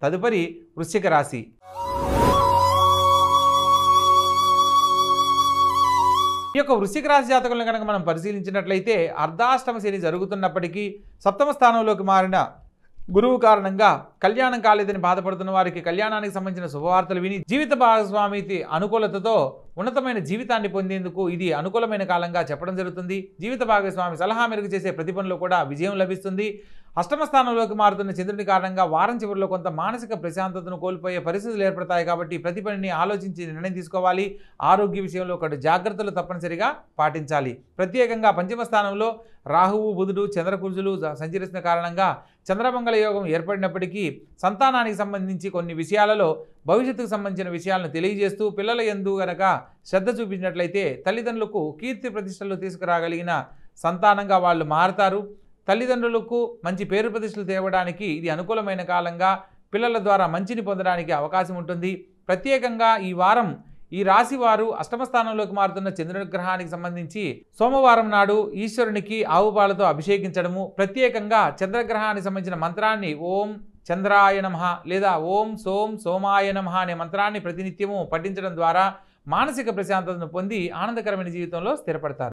తదుపరి వృశ్చిక రాశి. ఈ యొక్క వృశ్చిక రాశి జాతకులను కనుక మనం పరిశీలించినట్లయితే అర్ధాష్టమ శని జరుగుతున్నప్పటికీ సప్తమ స్థానంలోకి మారిన గురువు కారణంగా కళ్యాణం కాలేదని బాధపడుతున్న వారికి కళ్యాణానికి సంబంధించిన శుభవార్తలు విని జీవిత భాగస్వామి అనుకూలతతో ఉన్నతమైన జీవితాన్ని పొందేందుకు ఇది అనుకూలమైన కాలంగా చెప్పడం జరుగుతుంది. జీవిత భాగస్వామి సలహా మేరకు చేసే ప్రతి పనిలో కూడా విజయం లభిస్తుంది. అష్టమ స్థానంలోకి మారుతున్న చంద్రుని కారణంగా వారం చివరిలో కొంత మానసిక ప్రశాంతతను కోల్పోయే పరిస్థితులు ఏర్పడతాయి. కాబట్టి ప్రతి పనిని ఆలోచించి నిర్ణయం తీసుకోవాలి. ఆరోగ్య విషయంలో ఒకటి జాగ్రత్తలు తప్పనిసరిగా పాటించాలి. ప్రత్యేకంగా పంచమ స్థానంలో రాహువు, బుధుడు, చంద్రకుజులు సంచరిస్తున్న కారణంగా చంద్రమంగళ యోగం ఏర్పడినప్పటికీ సంతానానికి సంబంధించి కొన్ని విషయాలలో భవిష్యత్తుకు సంబంధించిన విషయాలను తెలియజేస్తూ పిల్లల యందు గనక శ్రద్ధ చూపించినట్లయితే తల్లిదండ్రులకు కీర్తి ప్రతిష్టలు తీసుకురాగలిగిన సంతానంగా వాళ్ళు మారతారు. తల్లిదండ్రులకు మంచి పేరు ప్రతిష్టలు తేవడానికి ఇది అనుకూలమైన కాలంగా పిల్లల ద్వారా మంచిని పొందడానికి అవకాశం ఉంటుంది. ప్రత్యేకంగా ఈ వారం ఈ రాశి వారు అష్టమ స్థానంలోకి మారుతున్న చంద్రుని గ్రహానికి సంబంధించి సోమవారం నాడు ఈశ్వరునికి ఆవు పాలతో అభిషేకించడము, ప్రత్యేకంగా చంద్రగ్రహానికి సంబంధించిన మంత్రాన్ని ఓం చంద్రాయ నమః లేదా ఓం సోం సోమాయ నమః అనే మంత్రాన్ని ప్రతినిత్యము పఠించడం ద్వారా మానసిక ప్రశాంతతను పొంది ఆనందకరమైన జీవితంలో స్థిరపడతారు.